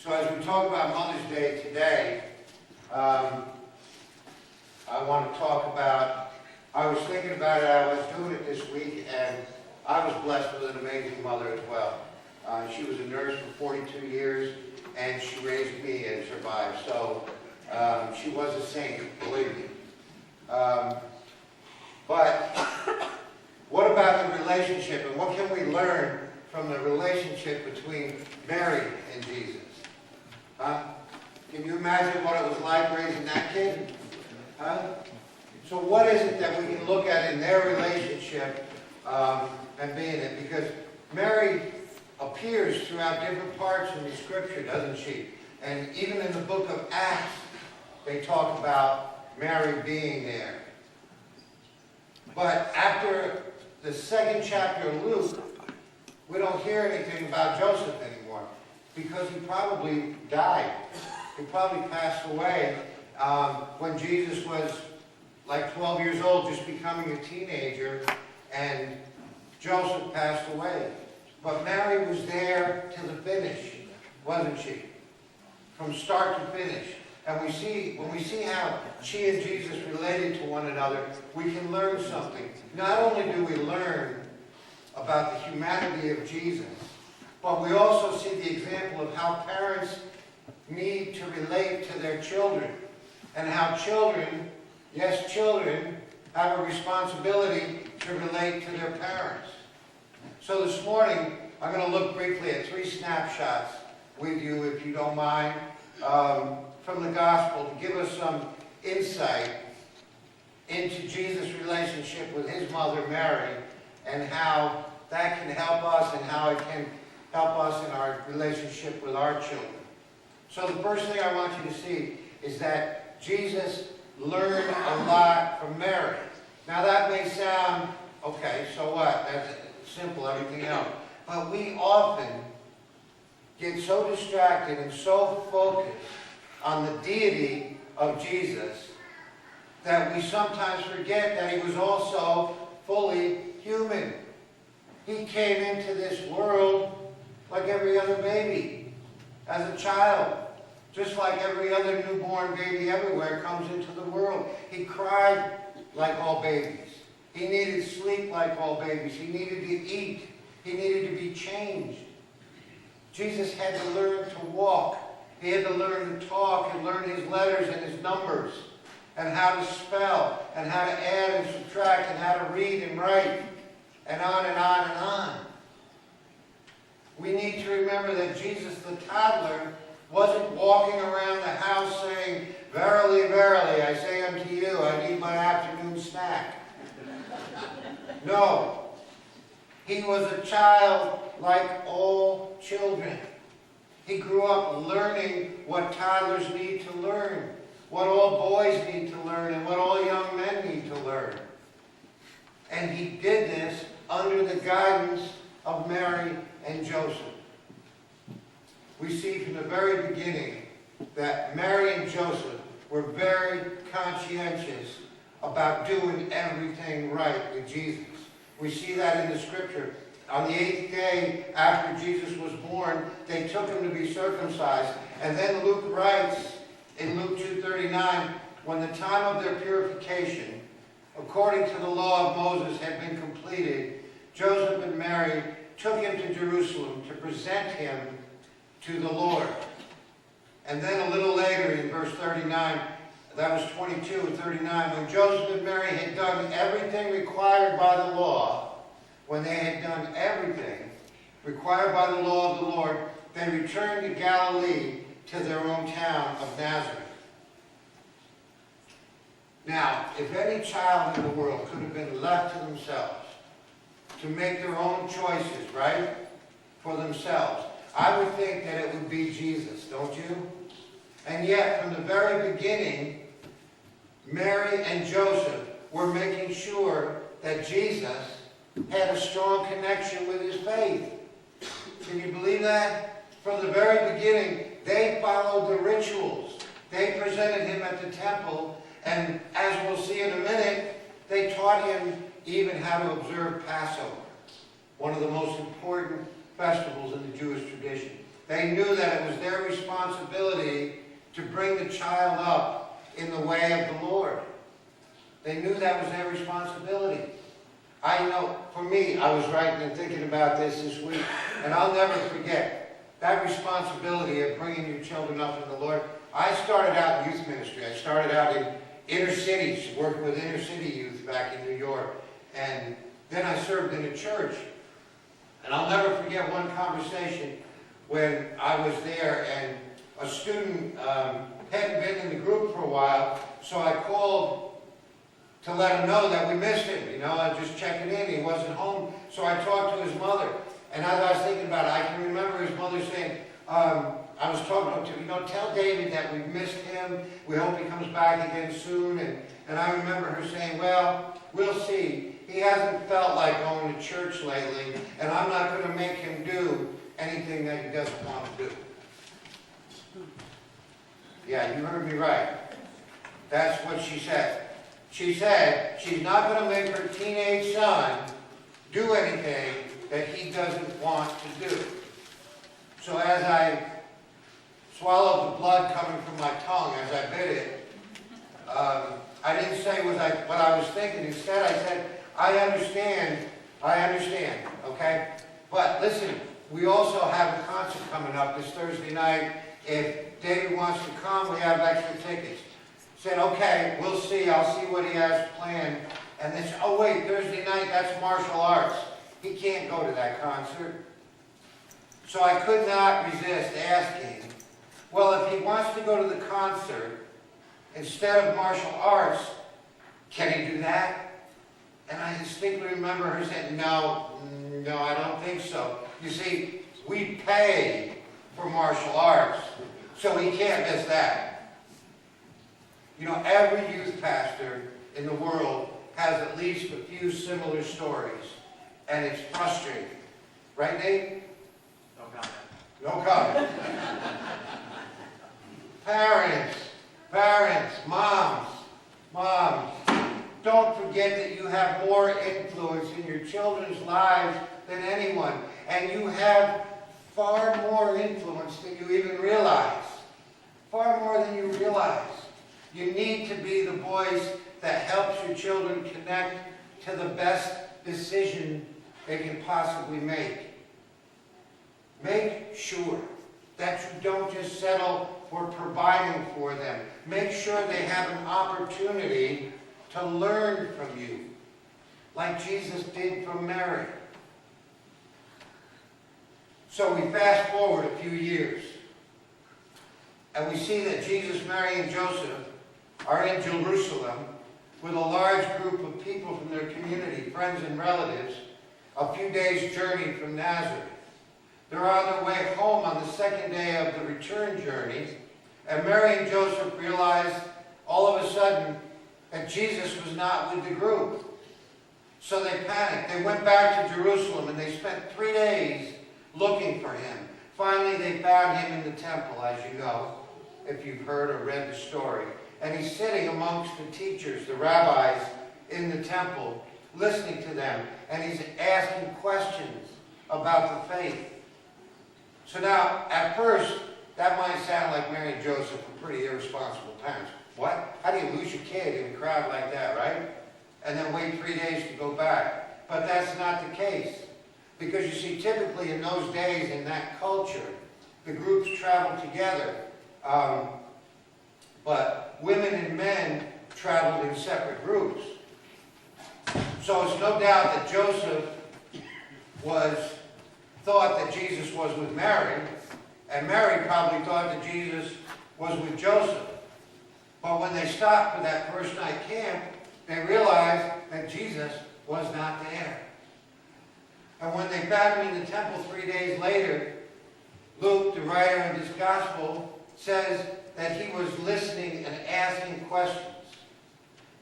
So as we talk about Mother's Day today, I want to talk about, I was thinking about it, I was doing it this week, and I was blessed with an amazing mother as well. She was a nurse for 42 years, and she raised me and survived. So she was a saint, believe me. But what about the relationship, and what can we learn from the relationship between Mary and Jesus? Can you imagine what it was like raising that kid? So what is it that we can look at in their relationship and being it? Because Mary appears throughout different parts in the Scripture, doesn't she? And even in the book of Acts, they talk about Mary being there. But after the second chapter of Luke, we don't hear anything about Joseph anymore, because he probably died. He probably passed away when Jesus was like 12 years old, just becoming a teenager, and Joseph passed away. But Mary was there to the finish, wasn't she? From start to finish. And when we see how she and Jesus related to one another, we can learn something. Not only do we learn about the humanity of Jesus, but we also see the example of how parents need to relate to their children, and how children, yes, children, have a responsibility to relate to their parents. So this morning, I'm going to look briefly at 3 snapshots with you, if you don't mind, from the gospel to give us some insight into Jesus' relationship with his mother Mary, and how that can help us and how it can help us in our relationship with our children. So the first thing I want you to see is that Jesus learned a lot from Mary. Now that may sound, okay, so what? That's simple, everything else. But we often get so distracted and so focused on the deity of Jesus that we sometimes forget that he was also fully human. He came into this world like every other baby, as a child, just like every other newborn baby everywhere comes into the world. He cried like all babies. He needed sleep like all babies. He needed to eat. He needed to be changed. Jesus had to learn to walk. He had to learn to talk and learn his letters and his numbers, and how to spell, and how to add and subtract, and how to read and write, and on and on and on. We need to remember that Jesus the toddler wasn't walking around the house saying, "Verily, verily, I say unto you, I need my afternoon snack." No. He was a child like all children. He grew up learning what toddlers need to learn, what all boys need to learn, and what all young men need to learn. And he did this under the guidance of Mary and Joseph. We see from the very beginning that Mary and Joseph were very conscientious about doing everything right with Jesus. We see that in the Scripture. On the 8th day after Jesus was born, they took him to be circumcised. And then Luke writes in Luke 2:39, when the time of their purification, according to the law of Moses, had been completed, Joseph and Mary took him to Jerusalem to present him to the Lord. And then a little later in verse 39, that was 22 and 39, when Joseph and Mary had done everything required by the law, when they had done everything required by the law of the Lord, they returned to Galilee, to their own town of Nazareth. Now, if any child in the world could have been left to themselves, to make their own choices, right, for themselves, I would think that it would be Jesus, don't you? And yet, from the very beginning, Mary and Joseph were making sure that Jesus had a strong connection with his faith. Can you believe that? From the very beginning, they followed the rituals. They presented him at the temple, and as we'll see in a minute, they taught him even how to observe Passover, one of the most important festivals in the Jewish tradition. They knew that it was their responsibility to bring the child up in the way of the Lord. They knew that was their responsibility. I know, for me, I was writing and thinking about this week, and I'll never forget that responsibility of bringing your children up in the Lord. I started out in youth ministry. I started out in inner cities, working with inner city youth back in New York. And then I served in a church. And I'll never forget one conversation when I was there, and a student hadn't been in the group for a while, so I called to let him know that we missed him. You know, I was just checking in. He wasn't home. So I talked to his mother. And as I was thinking about it, I can remember his mother saying, I was talking to him, you know, tell David that we've missed him. We hope he comes back again soon. And I remember her saying, well, we'll see. He hasn't felt like going to church lately, and I'm not going to make him do anything that he doesn't want to do. Yeah, you heard me right. That's what she said. She said she's not going to make her teenage son do anything that he doesn't want to do. So as I swallowed the blood coming from my tongue as I bit it, I didn't say what I was thinking. Instead, I said, I understand, okay? But listen, we also have a concert coming up this Thursday night. If David wants to come, we have extra tickets. Said, okay, we'll see. I'll see what he has planned. And then, oh wait, Thursday night, that's martial arts. He can't go to that concert. So I could not resist asking, well, if he wants to go to the concert instead of martial arts, can he do that? And I distinctly remember her saying, no, I don't think so. You see, we pay for martial arts, so he can't miss that. You know, every youth pastor in the world has at least a few similar stories, and it's frustrating. Right, Nate? No comment. No comment. Parents, moms, don't forget that you have more influence in your children's lives than anyone, and you have far more influence than you even realize. Far more than you realize. You need to be the voice that helps your children connect to the best decision they can possibly make. Make sure that you don't just settle for providing for them. Make sure they have an opportunity to learn from you, like Jesus did from Mary. So we fast forward a few years, and we see that Jesus, Mary, and Joseph are in Jerusalem with a large group of people from their community, friends and relatives, a few days' journey from Nazareth. They're on their way home on the second day of the return journey, and Mary and Joseph realized all of a sudden that Jesus was not with the group. So they panicked. They went back to Jerusalem, and they spent 3 days looking for him. Finally, they found him in the temple, as you know, if you've heard or read the story. And he's sitting amongst the teachers, the rabbis in the temple, listening to them, and he's asking questions about the faith. So now, at first, that might sound like Mary and Joseph were pretty irresponsible parents. What? How do you lose your kid in a crowd like that, right? And then wait 3 days to go back. But that's not the case. Because you see, typically in those days, in that culture, the groups traveled together. But women and men traveled in separate groups. So it's no doubt that Joseph thought that Jesus was with Mary, and Mary probably thought that Jesus was with Joseph. But when they stopped for that first night camp, they realized that Jesus was not there. And when they found him in the temple 3 days later, Luke, the writer of this gospel, says that he was listening and asking questions.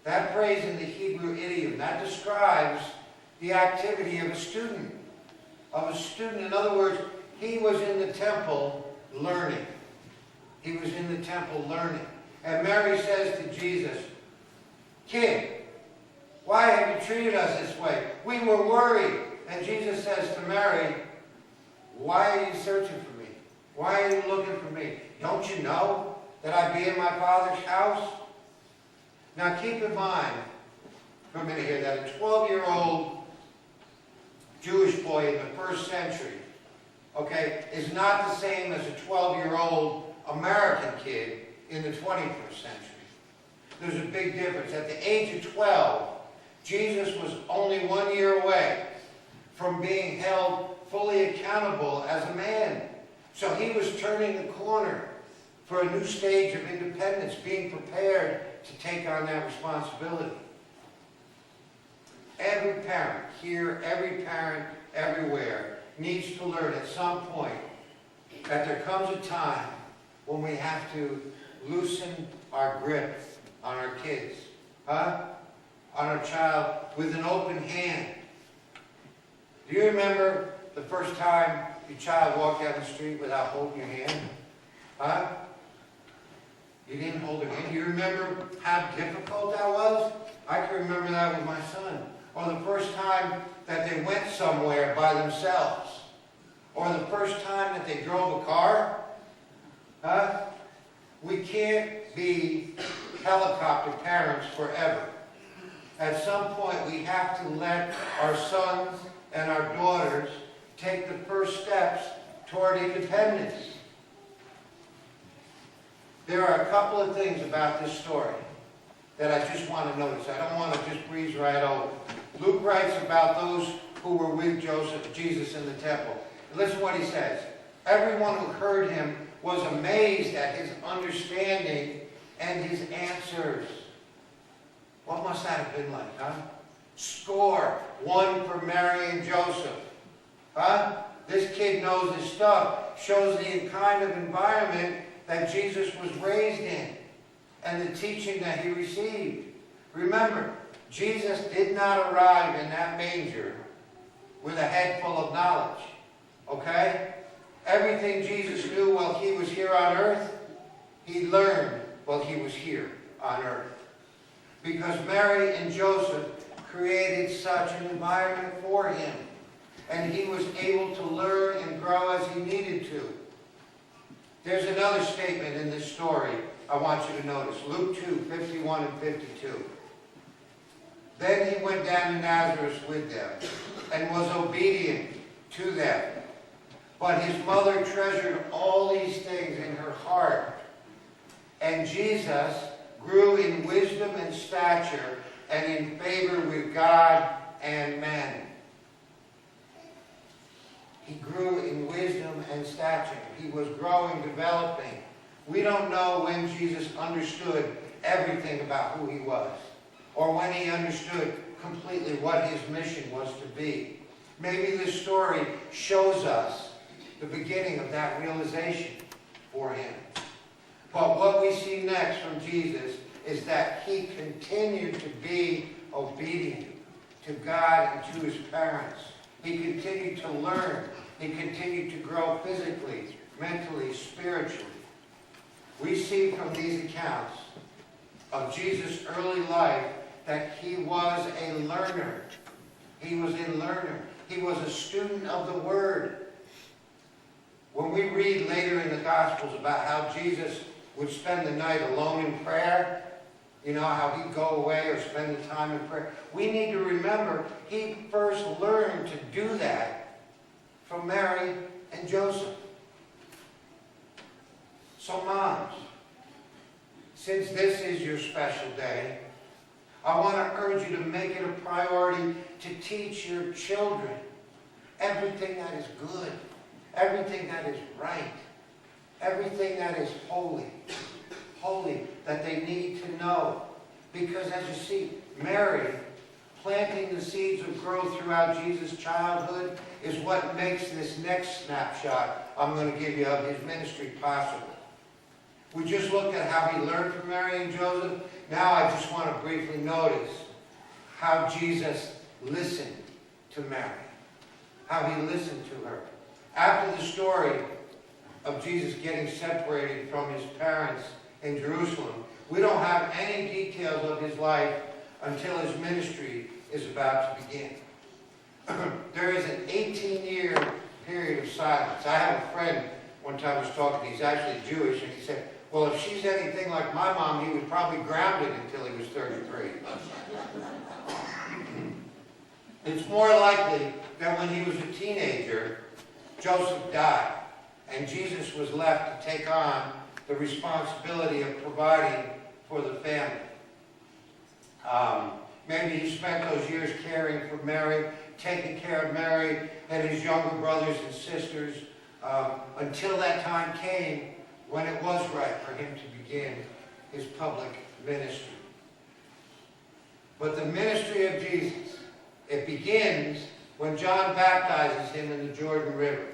That phrase in the Hebrew idiom, that describes the activity of a student. In other words, he was in the temple learning. He was in the temple learning. And Mary says to Jesus, "Kid, why have you treated us this way? We were worried." And Jesus says to Mary, "Why are you searching for me? Why are you looking for me? Don't you know that I be in my Father's house? Now keep in mind for a minute here that a 12-year-old Jewish boy in the first century, okay, is not the same as a 12-year-old American kid in the 21st century. There's a big difference. At the age of 12, Jesus was only 1 year away from being held fully accountable as a man. So he was turning the corner for a new stage of independence, being prepared to take on that responsibility. Every parent here, every parent everywhere needs to learn at some point that there comes a time when we have to loosen our grip on our kids, on our child with an open hand. Do you remember the first time your child walked down the street without holding your hand? You didn't hold their hand. Do you remember how difficult that was? I can remember that with my son. Or the first time that they went somewhere by themselves. Or the first time that they drove a car. We can't be helicopter parents forever. At some point, we have to let our sons and our daughters take the first steps toward independence. There are a couple of things about this story that I just want to notice. I don't want to just breeze right over. Luke writes about those who were with Jesus in the temple. And listen to what he says. Everyone who heard him was amazed at his understanding and his answers. What must that have been like, Score. One for Mary and Joseph. This kid knows his stuff. Shows the kind of environment that Jesus was raised in and the teaching that he received. Remember, Jesus did not arrive in that manger with a head full of knowledge. Okay? Everything Jesus knew while he was here on earth, he learned while he was here on earth. Because Mary and Joseph created such an environment for him. And he was able to learn and grow as he needed to. There's another statement in this story I want you to notice. Luke 2:51 and 52. Then he went down to Nazareth with them and was obedient to them. But his mother treasured all these things in her heart. And Jesus grew in wisdom and stature and in favor with God and men. He grew in wisdom and stature. He was growing, developing. We don't know when Jesus understood everything about who he was, or when he understood completely what his mission was to be. Maybe this story shows us the beginning of that realization for him. But what we see next from Jesus is that he continued to be obedient to God and to his parents. He continued to learn. He continued to grow physically, mentally, spiritually. We see from these accounts of Jesus' early life that he was a learner. He was a learner. He was a student of the Word. When we read later in the Gospels about how Jesus would spend the night alone in prayer, you know, how he'd go away or spend the time in prayer, we need to remember he first learned to do that from Mary and Joseph. So moms, since this is your special day, I want to urge you to make it a priority to teach your children everything that is good, everything that is right, everything that is holy, that they need to know. Because as you see, Mary planting the seeds of growth throughout Jesus' childhood is what makes this next snapshot I'm going to give you of his ministry possible. We just looked at how he learned from Mary and Joseph. Now I just want to briefly notice how Jesus listened to Mary, how he listened to her. After the story of Jesus getting separated from his parents in Jerusalem, we don't have any details of his life until his ministry is about to begin. There is an 18-year period of silence. I have a friend one time was talking, he's actually Jewish, and he said, well, if she's anything like my mom, he was probably grounded until he was 33. It's more likely that when he was a teenager, Joseph died, and Jesus was left to take on the responsibility of providing for the family. Maybe he spent those years caring for Mary, taking care of Mary and his younger brothers and sisters, until that time came when it was right for him to begin his public ministry. But the ministry of Jesus, it begins when John baptizes him in the Jordan River.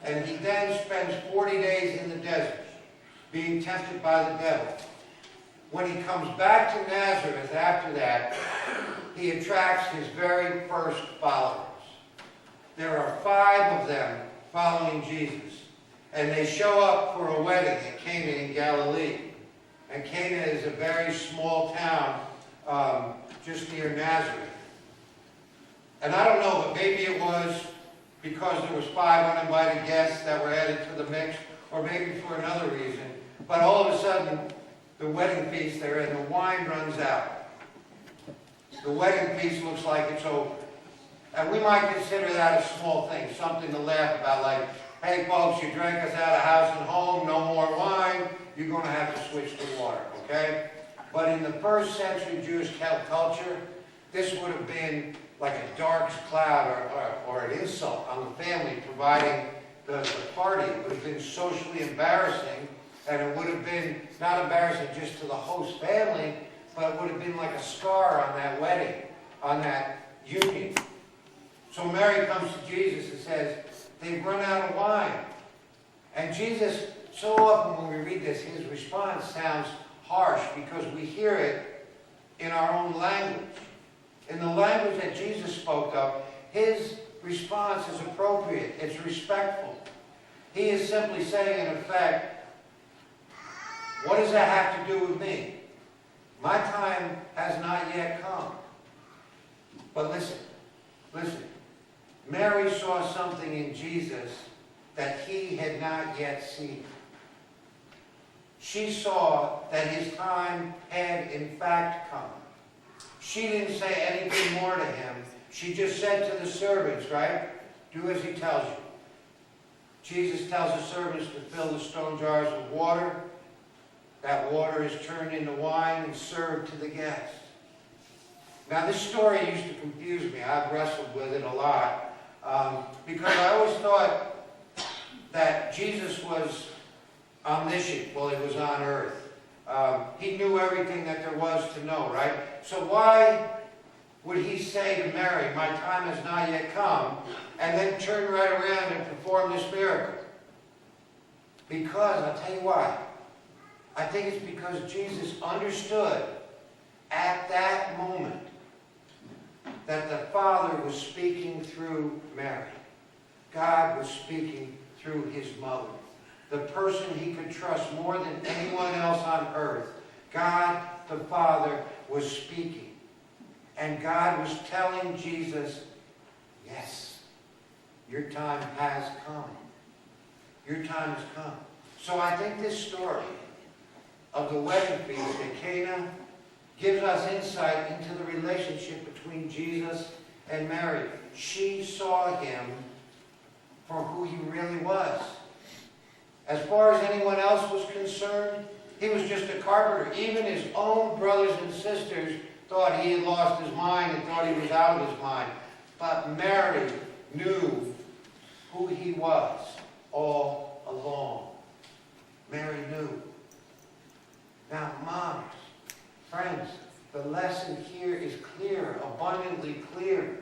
And he then spends 40 days in the desert, being tempted by the devil. When he comes back to Nazareth after that, he attracts his very first followers. There are 5 of them following Jesus. And they show up for a wedding at Cana in Galilee. And Cana is a very small town just near Nazareth. And I don't know, but maybe it was because there was 5 uninvited guests that were added to the mix, or maybe for another reason. But all of a sudden, the wedding feast there, and the wine runs out. The wedding feast looks like it's over. And we might consider that a small thing, something to laugh about, like, hey folks, you drank us out of house and home, no more wine, you're going to have to switch to water, okay? But in the first century Jewish culture, this would have been like a dark cloud or an insult on the family providing the party. It would have been socially embarrassing, and it would have been not embarrassing just to the host family, but it would have been like a scar on that wedding, on that union. So Mary comes to Jesus and says, they've run out of wine. And Jesus, so often when we read this, his response sounds harsh because we hear it in our own language. In the language that Jesus spoke of, his response is appropriate. It's respectful. He is simply saying, in effect, what does that have to do with me? My time has not yet come. But listen. Mary saw something in Jesus that he had not yet seen. She saw that his time had in fact come. She didn't say anything more to him. She just said to the servants, right? Do as he tells you. Jesus tells the servants to fill the stone jars with water. That water is turned into wine and served to the guests. Now this story used to confuse me. I've wrestled with it a lot. Because I always thought that Jesus was omniscient while he was on earth. He knew everything that there was to know, right? So why would he say to Mary, my time has not yet come, and then turn right around and perform this miracle? Because, I'll tell you why. I think it's because Jesus understood at that moment that the Father was speaking through Mary. God was speaking through his mother. The person he could trust more than anyone else on earth. God the Father was speaking. And God was telling Jesus, yes, your time has come. Your time has come. So I think this story of the wedding feast at Cana gives us insight into the relationship between Jesus and Mary. She saw him for who he really was. As far as anyone else was concerned, he was just a carpenter. Even his own brothers and sisters thought he had lost his mind and thought he was out of his mind. But Mary knew who he was all along. Mary knew. Now, moms, friends, the lesson here is clear, abundantly clear.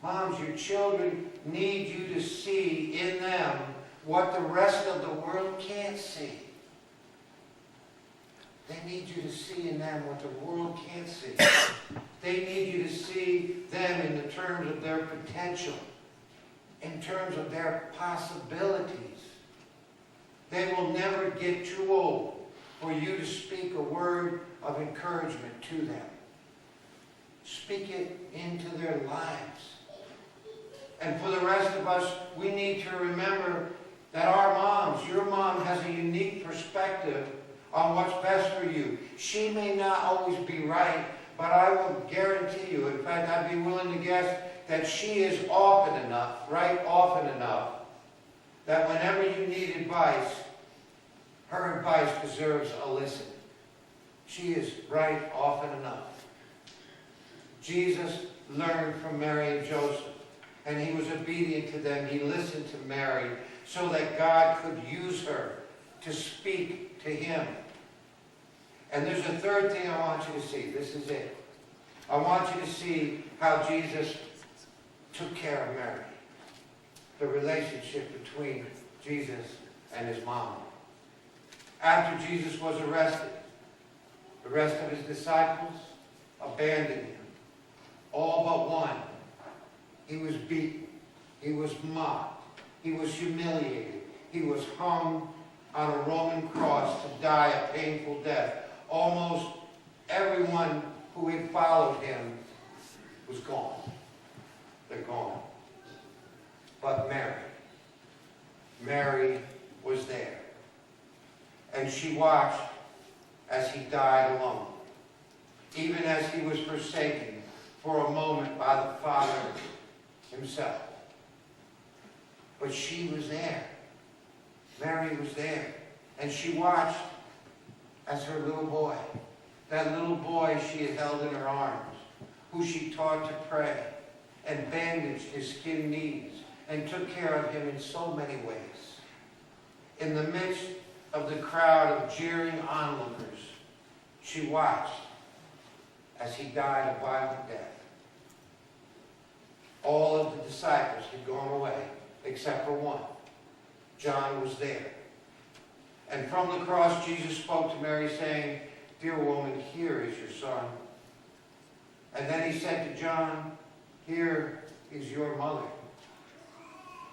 Moms, your children need you to see in them what the rest of the world can't see. They need you to see in them what the world can't see. They need you to see them in the terms of their potential, in terms of their possibilities. They will never get too old for you to speak a word of encouragement to them. Speak it into their lives. And for the rest of us, we need to remember That our moms, your mom has a unique perspective on what's best for you. She may not always be right, but I will guarantee you, in fact, I'd be willing to guess that she is often enough, right often enough, that whenever you need advice, her advice deserves a listen. She is right often enough. Jesus learned from Mary and Joseph, and he was obedient to them. He listened to Mary so that God could use her to speak to him. And there's a third thing I want you to see. This is it. I want you to see how Jesus took care of Mary. The relationship between Jesus and his mom. After Jesus was arrested, the rest of his disciples abandoned him. All but one. He was beaten. He was mocked. He was humiliated. He was hung on a Roman cross to die a painful death. Almost everyone who had followed him was gone. They're gone. But Mary was there. And she watched as he died alone. Even as he was forsaken for a moment by the Father himself. But she was there. Mary was there. And she watched as her little boy, that little boy she had held in her arms, who she taught to pray and bandaged his skinned knees and took care of him in so many ways. In the midst of the crowd of jeering onlookers, she watched as he died a violent death. All of the disciples had gone away, except for one. John was there. And from the cross, Jesus spoke to Mary, saying, "Dear woman, here is your son." And then he said to John, "Here is your mother."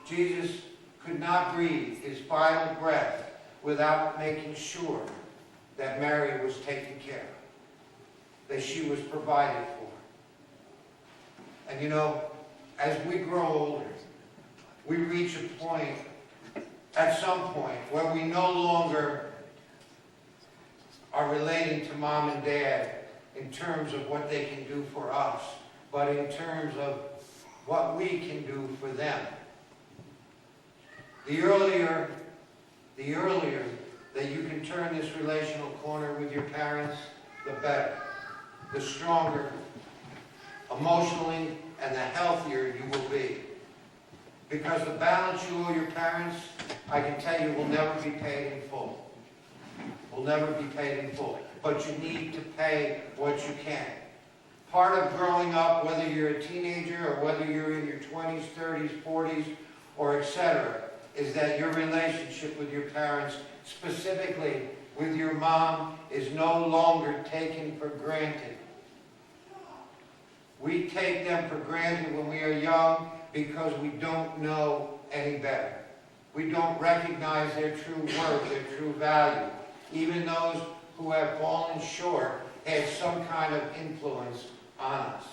Jesus could not breathe his final breath without making sure that Mary was taken care of, that she was provided for. And you know, as we grow older, we reach a point, at some point, where we no longer are relating to mom and dad in terms of what they can do for us, but in terms of what we can do for them. The earlier that you can turn this relational corner with your parents, the better. The stronger, emotionally, and the healthier you will be. Because the balance you owe your parents, I can tell you, will never be paid in full. Will never be paid in full. But you need to pay what you can. Part of growing up, whether you're a teenager or whether you're in your 20s, 30s, 40s, or etc., is that your relationship with your parents, specifically with your mom, is no longer taken for granted. We take them for granted when we are young because we don't know any better. We don't recognize their true worth, their true value. Even those who have fallen short had some kind of influence on us.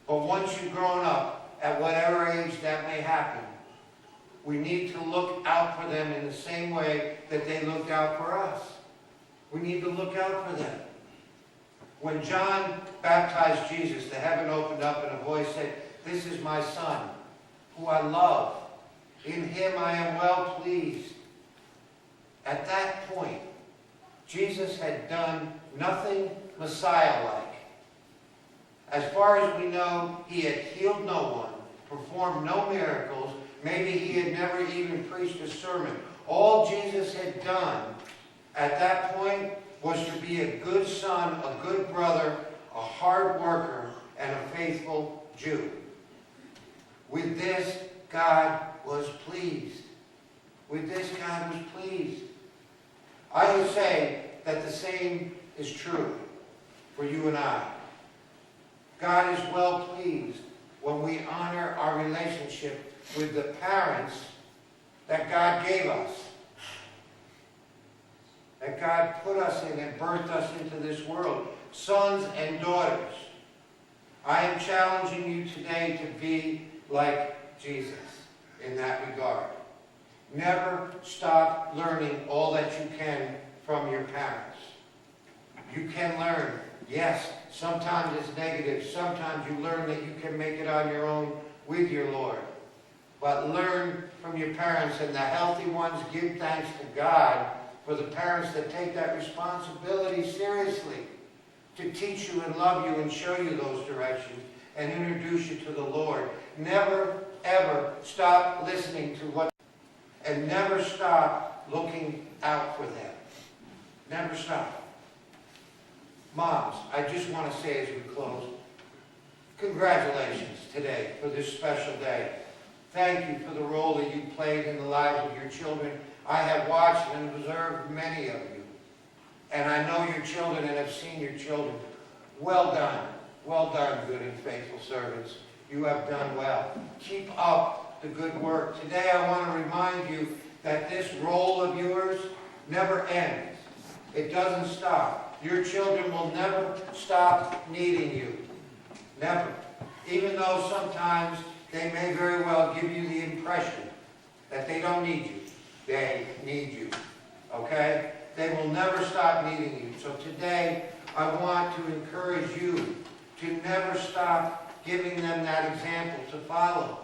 But once you've grown up, at whatever age that may happen, we need to look out for them in the same way that they looked out for us. We need to look out for them. When John baptized Jesus, the heaven opened up and a voice said, "This is my son, who I love. In him I am well pleased." At that point, Jesus had done nothing Messiah-like. As far as we know, he had healed no one, performed no miracles. Maybe he had never even preached a sermon. All Jesus had done at that point was to be a good son, a good brother, a hard worker, and a faithful Jew. With this, God was pleased. With this, God was pleased. I would say that the same is true for you and I. God is well pleased when we honor our relationship with the parents that God gave us, that God put us in and birthed us into this world, sons and daughters. I am challenging you today to be like Jesus in that regard. Never stop learning all that you can from your parents. You can learn. Yes, sometimes it's negative. Sometimes you learn that you can make it on your own with your Lord. But learn from your parents, and the healthy ones give thanks to God for the parents that take that responsibility seriously to teach you and love you and show you those directions and introduce you to the Lord. Never, ever stop listening to what, and never stop looking out for them. Never stop. Moms, I just want to say as we close, congratulations today for this special day. Thank you for the role that you played in the lives of your children. I have watched and observed many of you. And I know your children and have seen your children. Well done. Well done, good and faithful servants. You have done well. Keep up the good work. Today I want to remind you that this role of yours never ends. It doesn't stop. Your children will never stop needing you. Never. Even though sometimes they may very well give you the impression that they don't need you. They need you. Okay? They will never stop needing you. So today, I want to encourage you to never stop giving them that example to follow.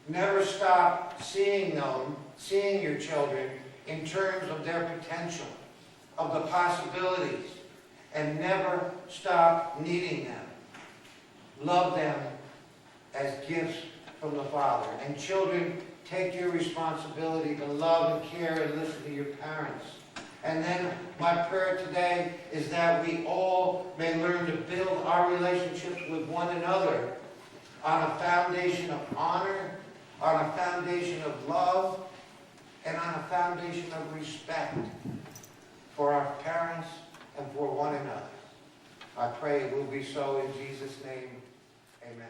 Never stop seeing your children in terms of their potential, of the possibilities, and never stop needing them. Love them as gifts from the Father. And children, take your responsibility to love and care and listen to your parents. And then my prayer today is that we all may learn to build our relationships with one another on a foundation of honor, on a foundation of love, and on a foundation of respect for our parents and for one another. I pray it will be so in Jesus' name. Amen.